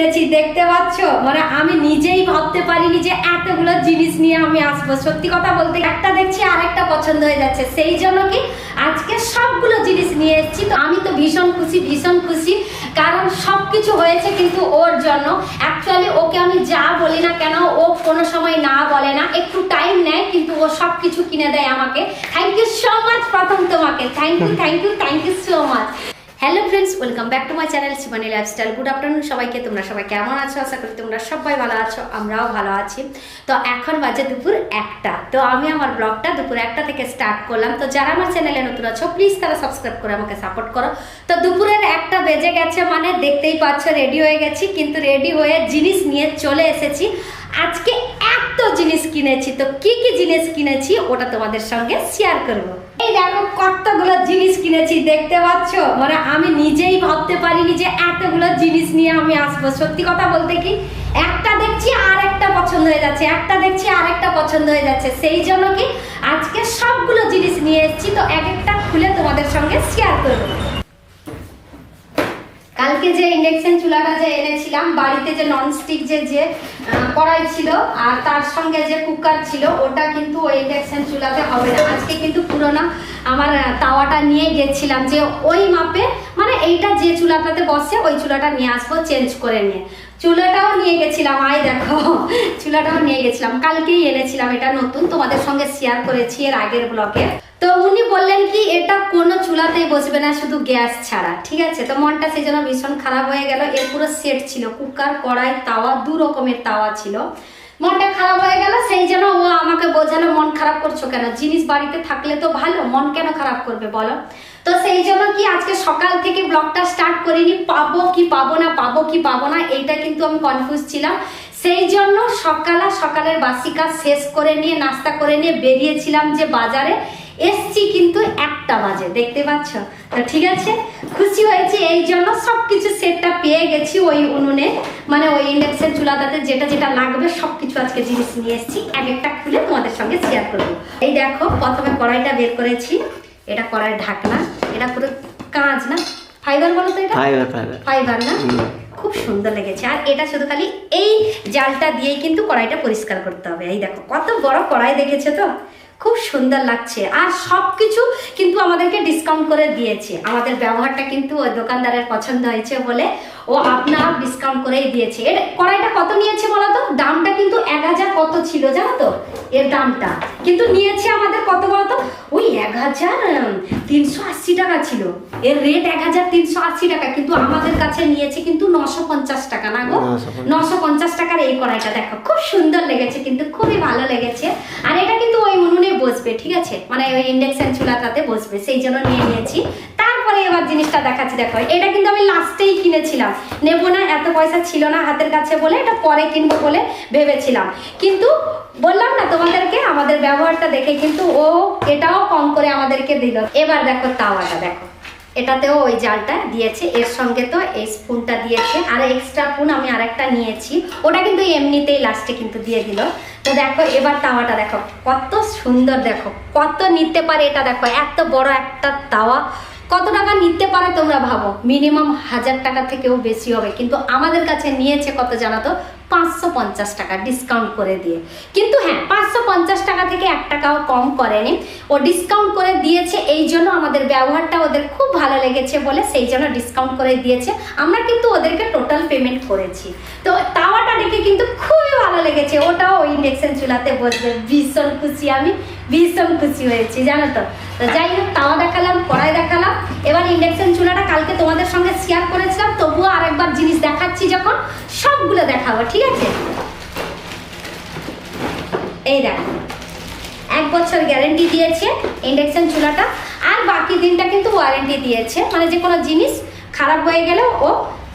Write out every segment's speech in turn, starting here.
কিনেছি দেখতে পাচ্ছ, মানে আমি নিজেই ভাবতে পারিনি যে এতগুলো জিনিস নিয়ে আমি আসবো। সত্যি কথা বলতে একটা দেখছি আরেকটা পছন্দ হয়ে যাচ্ছে, সেই জন্য কি আজকে সবগুলো জিনিস নিয়ে এসেছি। তো আমি তো ভীষণ খুশি, কারণ সবকিছু হয়েছে কিন্তু ওর জন্য। অ্যাকচুয়ালি ওকে আমি যা বলি না কেন ও কোনো সময় না বলে না, একটু টাইম নেয় কিন্তু ও সবকিছু কিনে দেয় আমাকে। থ্যাংক ইউ সো মাচ প্রথম তোমাকে, thank you so much. Hello friends, welcome back to my channel Shivani lifestyle. Good afternoon সবাইকে। তোমরা সবাই কেমন আছো? আশা করি তোমরা সবাই ভালো আছো, আমরাও ভালো আছি। তো এখন বাজে দুপুর 1টা। তো আমি আমার ব্লগটা দুপুর 1টা থেকে স্টার্ট করলাম। তো যারা আমার চ্যানেলে নতুন আছো প্লিজ তারা সাবস্ক্রাইব করে আমাকে সাপোর্ট করো। তো দুপুরের 1টা বেজে গেছে, মানে দেখতেই পাচ্ছ রেডি হয়ে গেছি, কিন্তু রেডি হয়ে জিনিস নিয়ে চলে এসেছি। আজকে এত জিনিস কিনেছি, তো কি কি জিনিস কিনেছি ওটা তোমাদের সঙ্গে শেয়ার করবো। এই দেখো কতগুলো জিনিস কিনেছি দেখতে পাচ্ছ, মানে আমি নিজেই ভাবতে পারিনি যে এতগুলো জিনিস নিয়ে আমি আসবো। সত্যি কথা বলতে কি একটা দেখছি আর একটা পছন্দ হয়ে যাচ্ছে, একটা দেখছি আর একটা পছন্দ হয়ে যাচ্ছে, সেই জন্য কি আজকে সবগুলো জিনিস নিয়ে এসেছি। তো এক একটা খুলে তোমাদের সঙ্গে শেয়ার করবো। কালকে যে ইন্ডাকশন চুলাটা যে এনেছিলাম বাড়িতে, যে ননস্টিক যে কড়াই ছিল আর তার সঙ্গে যে কুকার ছিল, ওটা কিন্তু ওই ইন্ডাকশন চুলাতে হবে না। আজকে কিন্তু পুরোনো আমার তাওয়াটা নিয়ে গেছিলাম যে ওই মাপে, মানে এইটা যে চুলাটাতে বসে ওই চুলাটা নিয়ে আসবো চেঞ্জ করে নিয়ে। চুলাটাও নিয়ে গেছিলাম, দেখো চুলাটাও নিয়ে গেছিলাম, কালকেই এনেছিলাম। এটা নতুন, তোমাদের সঙ্গে শেয়ার করেছি এর আগের ব্লগে। তো উনি বললেন কি এটা কোনো চুলাতেই বসবে না, শুধু গ্যাস ছাড়া। ঠিক আছে, তো মনটা সেই জন্য ভীষণ খারাপ হয়ে গেল। এর পুরো সেট ছিল, কুকার, কড়াই, তাওয়া, 2 রকমের তাওয়া ছিল। মনটা খারাপ হয়ে গেল, সেই জন্য ও আমাকে বোঝালো মন খারাপ করছো কেন, জিনিস বাড়িতে থাকলে তো ভালো, মন কেন খারাপ করবে বলো। তো সেই জন্য কি আজকে সকাল থেকে ব্লগটা স্টার্ট করিনি, পাবো কি পাবো না এইটা কিন্তু আমি কনফিউজ ছিলাম। সেই জন্য সকালের বাসি কাজ শেষ করে নিয়ে নাস্তা করে নিয়ে বেরিয়েছিলাম যে বাজারে। এসছি কিন্তু 1টা বাজে, দেখতে পাচ্ছ। তো ঠিক আছে, খুশি হয়েছি এই জন্য। সবকিছু সেটটা পেয়ে গেছি ওই উনুনে, মানে ওই ইন্ডাকশন চুলাটাতে যেটা লাগবে সবকিছু আজকে জিনিস নিয়ে এসেছি। এক একটা খুলে তোমাদের সঙ্গে শেয়ার করবো। এই দেখো প্রথমে কড়াইটা বের করেছি, এটা কড়াইয়ের ঢাকনা, এটা পুরো কাঁচ না ফাইবার বলো তো, এটা ফাইবার না, খুব সুন্দর লেগেছে। আর এটা শুধু খালি এই জালটা দিয়েই কিন্তু কড়াইটা পরিষ্কার করতে হবে। এই দেখো কত বড় কড়াই, দেখেছো তো, খুব সুন্দর লাগছে। আর সবকিছু কিন্তু আমাদেরকে ডিসকাউন্ট করে দিয়েছে। আমাদের ব্যবহারটা কিন্তু ওই দোকানদারের পছন্দ হয়েছে বলে ও আপনার ডিসকাউন্ট করেই দিয়েছে। এর কড়াইটা কত নিয়েছে বলো তো? দামটা কিন্তু 1000 কত ছিল জানো তো, এর দামটা কিন্তু নিয়েছে আমাদের কত বলো তো, ওই 1380 টাকা ছিল এর রেট, 1380 টাকা, কিন্তু আমাদের কাছে নিয়েছে কিন্তু 950 টাকা না গো, 950 টাকার এই কড়াইটা। দেখো খুব সুন্দর লেগেছে, কিন্তু খুবই ভালো লেগেছে। আর এটা কিন্তু ওই উনুনে বসবে, ঠিক আছে, মানে ওই ইন্ডাকশন চুলাটাতে বসবে, সেই জন্য নিয়ে নিয়েছি। তারপরে এবার জিনিসটা দেখাচ্ছি। দেখো এটা কিন্তু আমি লাস্টেই কিনেছিলাম, নেবো না, এত পয়সা ছিল না হাতের কাছে বলে, এটা পরে কিনবো বলে ভেবেছিলাম। কিন্তু বললাম না তোমাদেরকে, আমাদের ব্যবহারটা দেখে কিন্তু ও এটাও কম করে আমাদেরকে দিল। এবার দেখো তাওয়াটা, দেখো এটাতেও ওই জালটা দিয়েছে, এর সঙ্গে তো এই স্পুনটা দিয়েছে, আর এক্সট্রা স্পুন আমি আরেকটা নিয়েছি, ওটা কিন্তু এমনিতেই লাস্টে কিন্তু দিয়ে দিল। তো দেখো এবার তাওয়াটা দেখো কত সুন্দর, দেখো কত নিতে পারে এটা। দেখো এত বড় একটা তাওয়া কত টাকা নিতে পারে তোমরা ভাবো, মিনিমাম 1000 টাকা থেকেও বেশি হবে, কিন্তু আমাদের কাছে নিয়েছে কত জানো তো, 550 টাকা ডিসকাউন্ট করে দিয়ে। কিন্তু হ্যাঁ, 550 টাকা থেকে 1 টাকাও কম করেনি, ও ডিসকাউন্ট করে দিয়েছে। এই জন্য আমাদের ব্যবহারটা ওদের খুব ভালো লেগেছে বলে সেই জন্য ডিসকাউন্ট করে দিয়েছে। আমরা কিন্তু ওদেরকে টোটাল পেমেন্ট করেছি। তো তাওয়াটা দেখে কিন্তু খুবই ভালো লেগেছে, ওটাও ওই ইন্ডাকশন চুলাতে বসবে। ভীষণ খুশি, আমি ভীষণ খুশি হয়েছি জানো তো। তো যাই হোক, তাওয়া দেখালাম, কড়াই দেখালাম, এবার ইন্ডাকশন চুলাটা কালকে তোমাদের সঙ্গে শেয়ার করেছিলাম, তবুও আরেকবার জিনিস দেখাচ্ছি যখন সবগুলো দেখাবো, ঠিক আছে। এই দেখো 1 বছর গ্যারেন্টি দিয়েছে ইন্ডাকশন চুলাটা, আর বাকি দিনটা কিন্তু ওয়ারেন্টি দিয়েছে, মানে যে কোনো জিনিস খারাপ হয়ে গেলে ও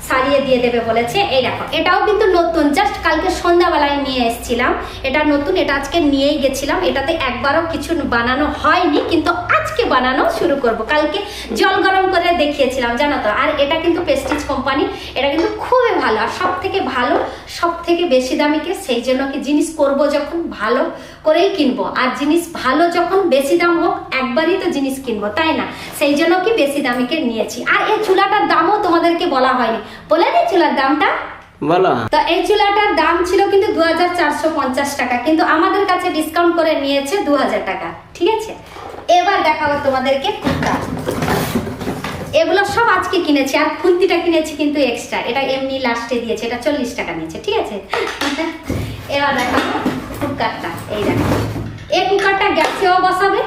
সারিয়ে দিয়ে দেবে বলেছে। এই দেখো এটাও কিন্তু নতুন, জাস্ট কালকে সন্ধ্যাবেলায় নিয়ে এসেছিলাম, এটা নতুন, এটা আজকে নিয়েই গেছিলাম। এটাতে একবারও কিছু বানানো হয়নি, কিন্তু আজকে বানানো শুরু করব। কালকে জল গরম করে দেখিয়েছিলাম জানো তো। আর এটা কিন্তু প্রেস্টিজ কোম্পানি, এটা কিন্তু খুবই ভালো, আর সব থেকে ভালো, সব থেকে বেশি দামিকে। সেই জন্য কি জিনিস করব যখন ভালো করেই কিনবো, আর জিনিস ভালো যখন বেশি দাম হোক একবারই তো জিনিস কিনবো, তাই না, সেই জন্য কি বেশি দামিকে নিয়েছি। আর এই চুলাটার দামও তোমাদেরকে বলা হয়নি, বলে নি চুলার দামটা বলো। তো এই চুলাটার দাম ছিল কিন্তু 2450 টাকা, কিন্তু আমাদের কাছে ডিসকাউন্ট করে নিয়েছে 2000 টাকা। ঠিক আছে, এবার দেখাবো তোমাদেরকে কুকার। এগুলো সব আজকে কিনেছি, আর খুন্তিটা কিনেছি কিন্তু এক্সট্রা, এটা এমনি লাস্টে দিয়েছে, এটা 40 টাকা নিয়েছে। ঠিক আছে, এবার দেখাবো কুকারটা। এই দেখো, এই কুকারটা গ্যাসেও বসাবে,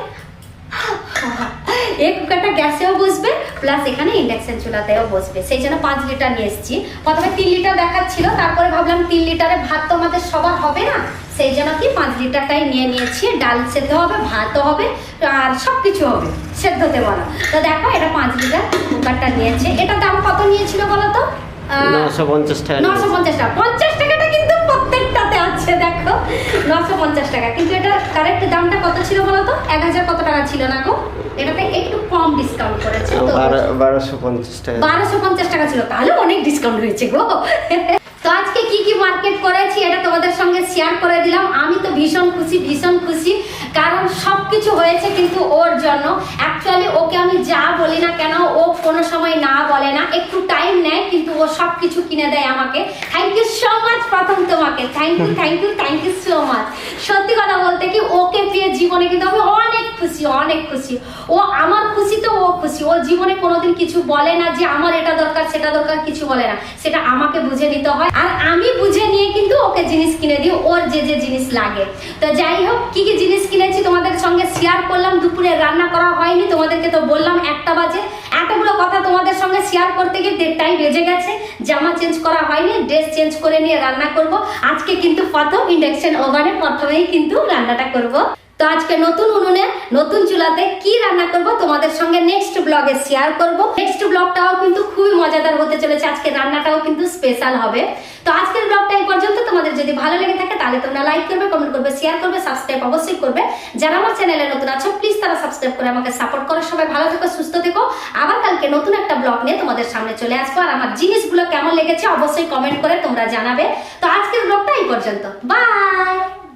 এই কুকারটা গ্যাসেও বসবে, প্লাস এখানে ইন্ডাকশন চুলাতেও বসবে। সেই জন্য 5 লিটার নিয়ে এসেছি। প্রথমে 3 লিটার দেখাচ্ছিল, তারপরে ভাবলাম 3 লিটারে ভাত তো আমাদের সবার হবে না, সেই জন্য কি 5 লিটারটাই নিয়ে নিয়েছি। ডাল সেদ্ধ হবে, ভাতও হবে, আর সব কিছু হবে, সেদ্ধতে বলা। তো দেখো, এটা 5 লিটার কুকারটা নিয়েছে। এটার দাম কত নিয়েছিল বলো তো? 950 টাকা। 950 টাকা। 50 টাকাটা কিন্তু প্রত্যেকটাতে আছে, দেখো 950 টাকা। কিন্তু এটা কারেক্ট দামটা কত ছিল বলো তো? 1000 কত টাকা ছিল না গো? এটাতে একটু কম ডিসকাউন্ট করেছে তো, 1250 টাকা। 1250 টাকা ছিল, তাহলে অনেক ডিসকাউন্ট হয়েছে গো। তো আজকে কি কি মার্কেট করেছি এটা তোমাদের সঙ্গে শেয়ার করে দিলাম। আমি তো ভীষণ খুশি, ভীষণ খুশি, কারণ সবকিছু হয়েছে কিন্তু ওর জন্য। অ্যাকচুয়ালি ওকে আমি যা বলি না কেন, ও কোনো সময় না বলে না, একটু টাইম নেয়, কিন্তু ও সব কিছু কিনে দেয় আমাকে। থ্যাংক ইউ সো মাচ প্রথম তোমাকে, thank you thank you thank you so much. সত্যি কথা বলতে কি, ওকে পেয়ে জীবনে কিন্তু আমি অনেক খুশি, অনেক খুশি। ও আমার খুশিতে ও খুশি। ও জীবনে কোনোদিন কিছু বলে না যে আমার এটা দরকার সেটা দরকার, কিছু বলে না, সেটা আমাকে বুঝে নিতে হয়, আর আমি বুঝে নিয়ে কিন্তু ওকে জিনিস কিনে দিই, ওর যে যে জিনিস লাগে। তো যাই হোক, কি কি জিনিস কিনেছি তোমাদের সঙ্গে শেয়ার করলাম। দুপুরে রান্না করা হয়নি, তোমাদেরকে তো বললাম 1টা বাজে। এতগুলো কথা তোমাদের সঙ্গে শেয়ার করতে গিয়ে 1:30টাই বেজে গেছে। জামা চেঞ্জ করা হয়নি, ড্রেস চেঞ্জ করে নিয়ে রান্না করব। আজকে কিন্তু প্রথম ইন্ডাকশন ওভেনে প্রথমেই কিন্তু রান্নাটা করব। তো আজকে নতুন উনুনে নতুন চুলাতে কি রান্না করব তোমাদের সঙ্গে নেক্সট ব্লগে শেয়ার করব। নেক্সট ব্লগটাও কিন্তু খুবই মজাদার হতে চলেছে, আজকে রান্নাটাও কিন্তু স্পেশাল হবে। তো আজকের ব্লগটা এই পর্যন্ত। তোমাদের যদি ভালো লেগে থাকে তাহলে তোমরা লাইক করবে, কমেন্ট করবে, শেয়ার করবে, সাবস্ক্রাইব অবশ্যই করবে। যারা আমার চ্যানেলে নতুন আছো প্লিজ তারা সাবস্ক্রাইব করে আমাকে সাপোর্ট করো। সবাই ভালো থেকো, সুস্থ থেকো। আবার কালকে নতুন একটা ব্লগ নিয়ে তোমাদের সামনে চলে আসবো। আর আমার জিনিসগুলো কেমন লেগেছে অবশ্যই কমেন্ট করে তোমরা জানাবে। তো আজকের ব্লগটা এই পর্যন্ত, বাই।